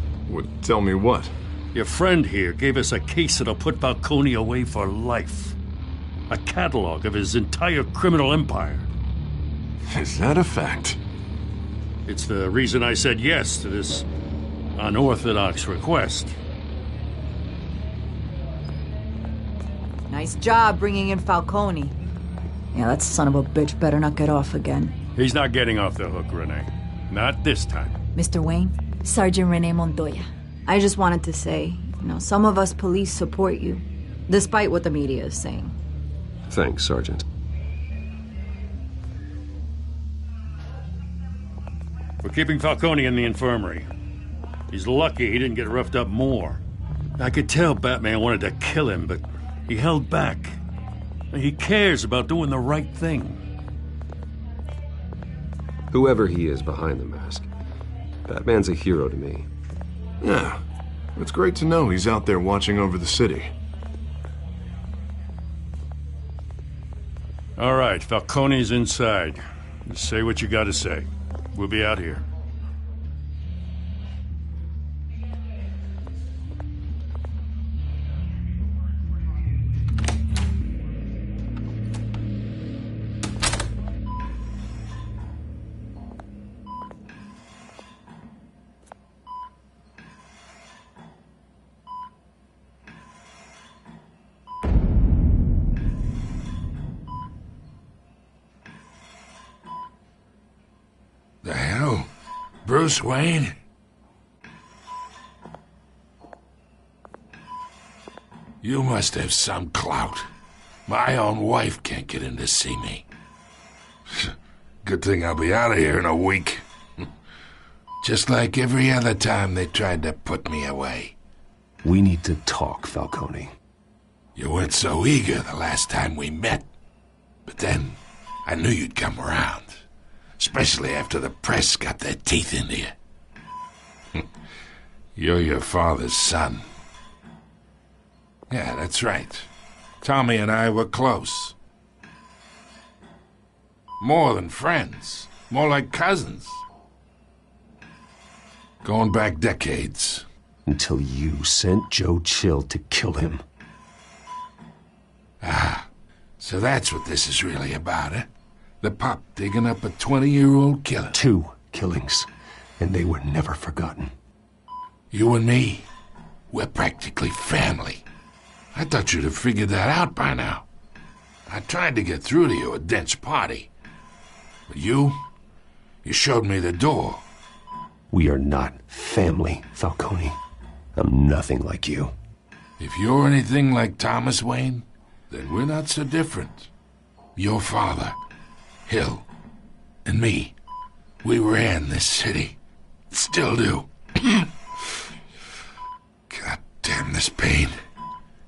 Tell me what? Your friend here gave us a case that'll put Falcone away for life. A catalog of his entire criminal empire. Is that a fact? It's the reason I said yes to this unorthodox request. Nice job bringing in Falcone. Yeah, that son of a bitch better not get off again. He's not getting off the hook, Renee. Not this time. Mr. Wayne, Sergeant Renee Montoya. I just wanted to say, some of us police support you, despite what the media is saying. Thanks, Sergeant. We're keeping Falcone in the infirmary. He's lucky he didn't get roughed up more. I could tell Batman wanted to kill him, but he held back. He cares about doing the right thing. Whoever he is behind the mask, Batman's a hero to me. Yeah, it's great to know he's out there watching over the city. All right, Falcone's inside. Just say what you gotta say. We'll be out here. The hell? Bruce Wayne? You must have some clout. My own wife can't get in to see me. Good thing I'll be out of here in a week. Just like every other time they tried to put me away. We need to talk, Falcone. You weren't so eager the last time we met. But then, I knew you'd come around. Especially after the press got their teeth into you. You're your father's son. Yeah, that's right. Tommy and I were close. More than friends. More like cousins. Going back decades. Until you sent Joe Chill to kill him. Ah, so that's what this is really about, eh? The pup digging up a 20-year-old killer. 2 killings, and they were never forgotten. You and me, we're practically family. I thought you'd have figured that out by now. I tried to get through to you at Dent's party. But you showed me the door. We are not family, Falcone. I'm nothing like you. If you're anything like Thomas Wayne, then we're not so different. Your father, Hill, and me, we ran this city. Still do. God damn this pain.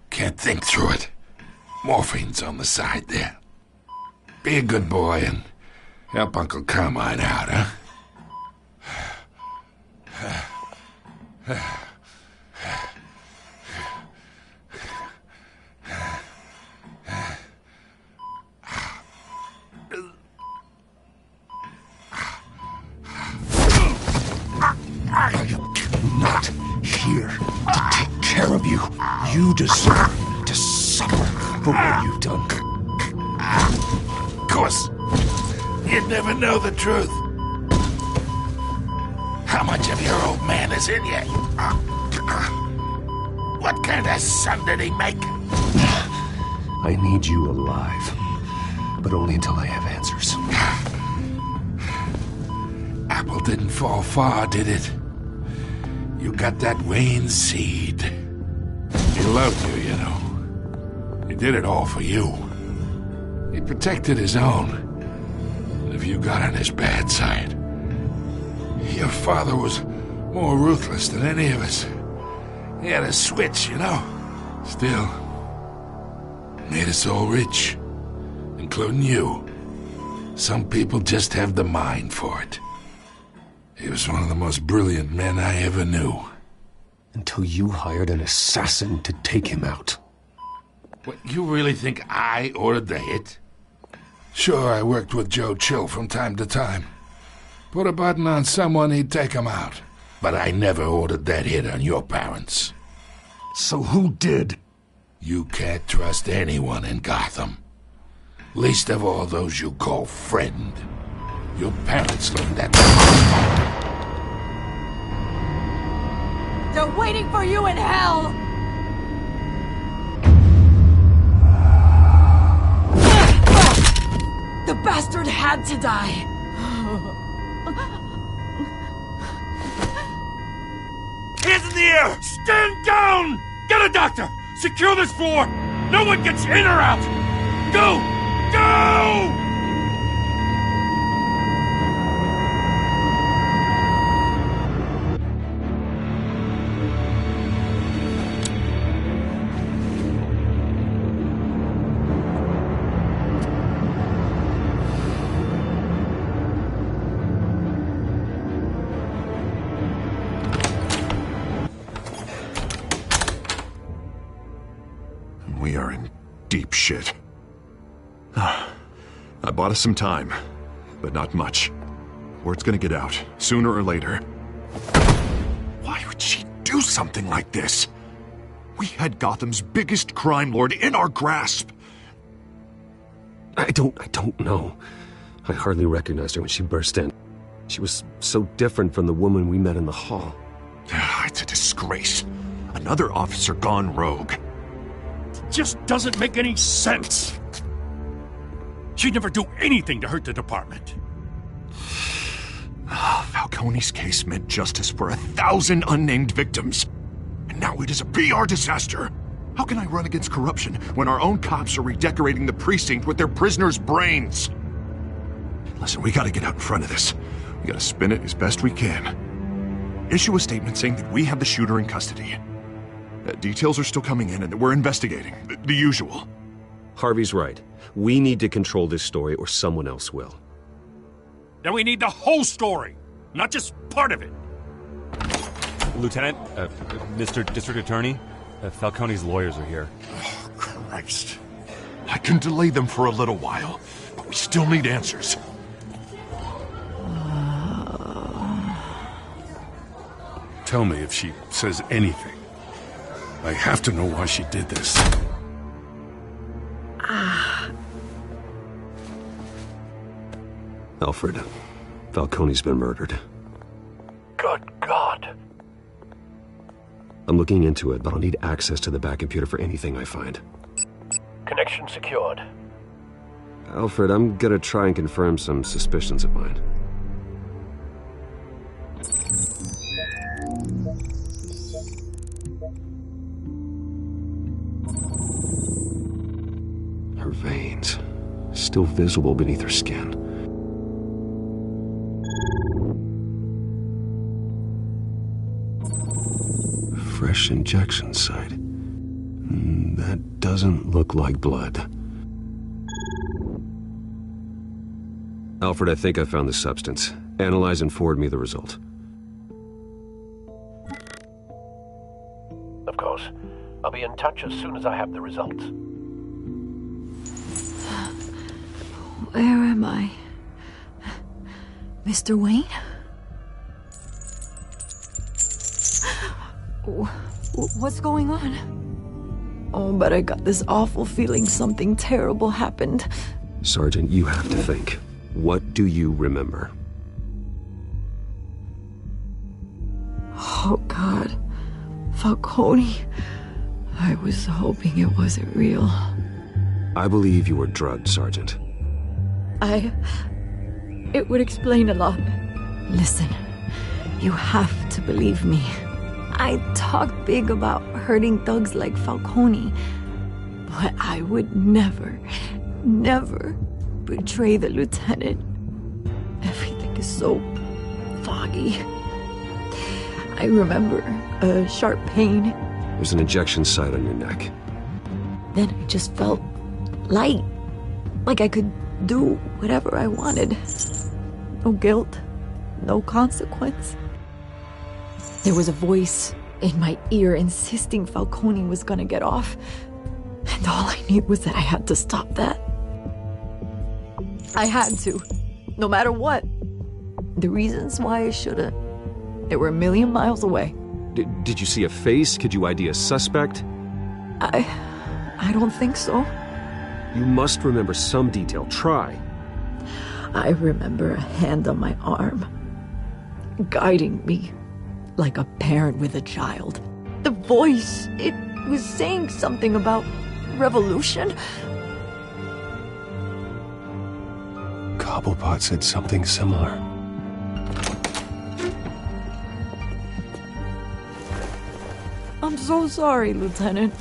Can't think through it. Morphine's on the side there. Be a good boy and help Uncle Carmine out, huh? I am not here to take care of you. You deserve to suffer for what you've done. Of course, you'd never know the truth. How much of your old man is in you? What kind of son did he make? I need you alive, but only until I have answers. Apple didn't fall far, did it? You got that Wayne seed. He loved you, you know. He did it all for you. He protected his own. And if you got on his bad side, your father was more ruthless than any of us. He had a switch, you know. Still, made us all rich, including you. Some people just have the mind for it. He was one of the most brilliant men I ever knew. Until you hired an assassin to take him out. What, you really think I ordered the hit? Sure, I worked with Joe Chill from time to time. Put a button on someone, he'd take him out. But I never ordered that hit on your parents. So who did? You can't trust anyone in Gotham. Least of all those you call friend. Your parents learned that. They're waiting for you in hell! The bastard had to die. Hands in the air! Stand down! Get a doctor! Secure this floor! No one gets in or out! Go! Go! We are in deep shit. I bought us some time, but not much. Word's gonna get out, sooner or later. Why would she do something like this? We had Gotham's biggest crime lord in our grasp. I don't know. I hardly recognized her when she burst in. She was so different from the woman we met in the hall. It's a disgrace. Another officer gone rogue. Just doesn't make any sense. She'd never do anything to hurt the department. Falcone's case meant justice for 1,000 unnamed victims. And now it is a PR disaster. How can I run against corruption when our own cops are redecorating the precinct with their prisoners' brains? Listen, we gotta get out in front of this. We gotta spin it as best we can. Issue a statement saying that we have the shooter in custody. Details are still coming in, and we're investigating. The usual. Harvey's right. We need to control this story, or someone else will. Then we need the whole story, not just part of it. Lieutenant, Mr. District Attorney, Falcone's lawyers are here. Oh, Christ. I can delay them for a little while, but we still need answers. Tell me if she says anything. I have to know why she did this. Alfred, Falcone's been murdered. Good God. I'm looking into it, but I'll need access to the back computer for anything I find. Connection secured. Alfred, I'm gonna try and confirm some suspicions of mine. Her veins, still visible beneath her skin. Fresh injection site. That doesn't look like blood. Alfred, I think I found the substance. Analyze and forward me the result. Of course. I'll be in touch as soon as I have the results. Where am I? Mr. Wayne? What's going on? Oh, but I got this awful feeling something terrible happened. Sergeant, you have to think. What do you remember? Oh, God. Falcone. I was hoping it wasn't real. I believe you were drugged, Sergeant. It would explain a lot. Listen, you have to believe me. I talk big about hurting thugs like Falcone, but I would never betray the lieutenant. Everything is so foggy. I remember a sharp pain. There's an injection site on your neck. Then I just felt light, like I could do whatever I wanted. No guilt, no consequence. There was a voice in my ear insisting Falcone was gonna get off. And all I knew was that I had to stop that. I had to, no matter what. The reasons why I shouldn't, they were a million miles away. Did you see a face? Could you ID a suspect? I don't think so. You must remember some detail. Try. I remember a hand on my arm, guiding me like a parent with a child. The voice, it was saying something about revolution. Cobblepot said something similar. I'm so sorry, Lieutenant.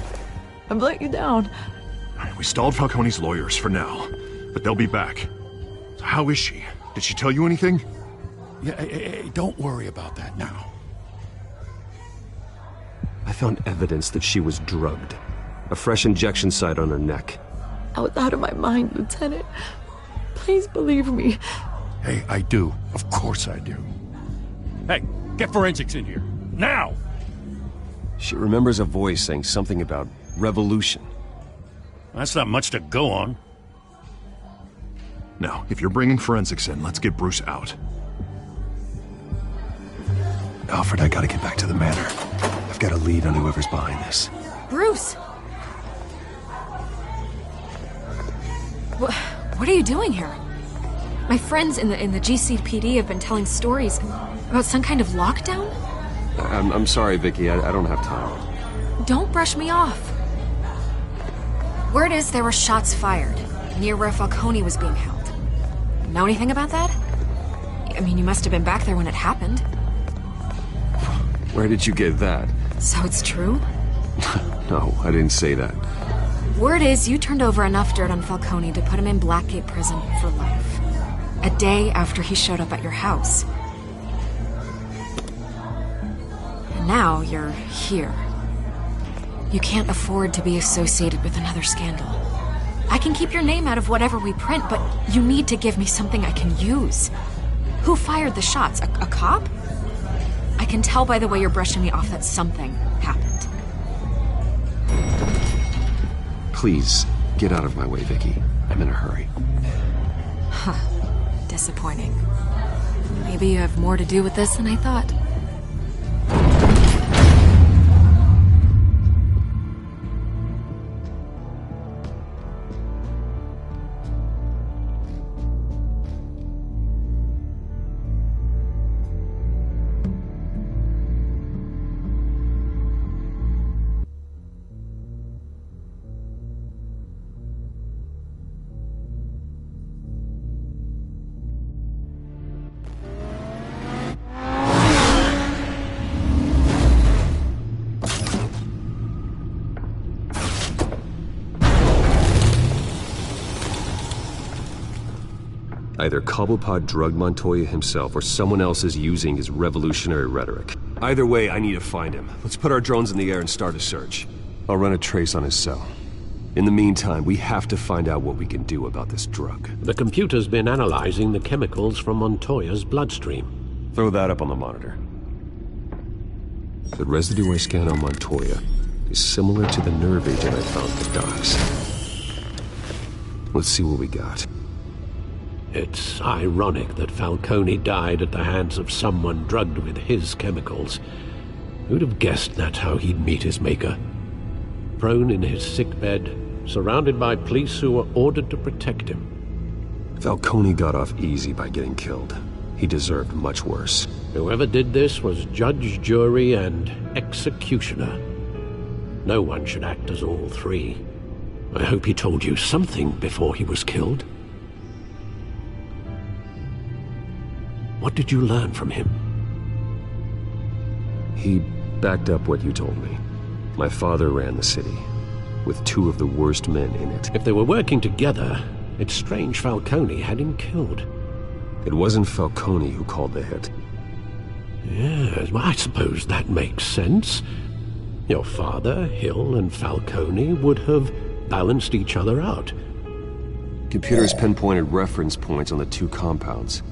I've let you down. We stalled Falcone's lawyers for now, but they'll be back. So how is she? Did she tell you anything? Yeah, hey, don't worry about that now. I found evidence that she was drugged. A fresh injection site on her neck. I was out of my mind, Lieutenant. Please believe me. Hey, I do. Of course I do. Hey, get forensics in here. Now! She remembers a voice saying something about revolution. That's not much to go on. Now, if you're bringing forensics in, let's get Bruce out. Alfred, I gotta get back to the manor. I've got a lead on whoever's behind this. Bruce! What are you doing here? My friends in the GCPD have been telling stories about some kind of lockdown? I'm sorry, Vicky. I don't have time. Don't brush me off. Word is there were shots fired near where Falcone was being held. Know anything about that? I mean, you must have been back there when it happened. Where did you get that? So it's true? No, I didn't say that. Word is you turned over enough dirt on Falcone to put him in Blackgate Prison for life. A day after he showed up at your house. And now you're here. You can't afford to be associated with another scandal. I can keep your name out of whatever we print, but you need to give me something I can use. Who fired the shots? A cop? I can tell by the way you're brushing me off that something happened. Please, get out of my way, Vicky. I'm in a hurry. Huh. Disappointing. Maybe you have more to do with this than I thought. Either Cobblepot drugged Montoya himself, or someone else is using his revolutionary rhetoric. Either way, I need to find him. Let's put our drones in the air and start a search. I'll run a trace on his cell. In the meantime, we have to find out what we can do about this drug. The computer's been analyzing the chemicals from Montoya's bloodstream. Throw that up on the monitor. The residue I scan on Montoya is similar to the nerve agent I found at the docks. Let's see what we got. It's ironic that Falcone died at the hands of someone drugged with his chemicals. Who'd have guessed that's how he'd meet his maker? Prone in his sickbed, surrounded by police who were ordered to protect him. Falcone got off easy by getting killed. He deserved much worse. Whoever did this was judge, jury, and executioner. No one should act as all three. I hope he told you something before he was killed. What did you learn from him? He backed up what you told me. My father ran the city, with two of the worst men in it. If they were working together, it's strange Falcone had him killed. It wasn't Falcone who called the hit. Yes, well, I suppose that makes sense. Your father, Hill, and Falcone would have balanced each other out. Computers pinpointed reference points on the two compounds.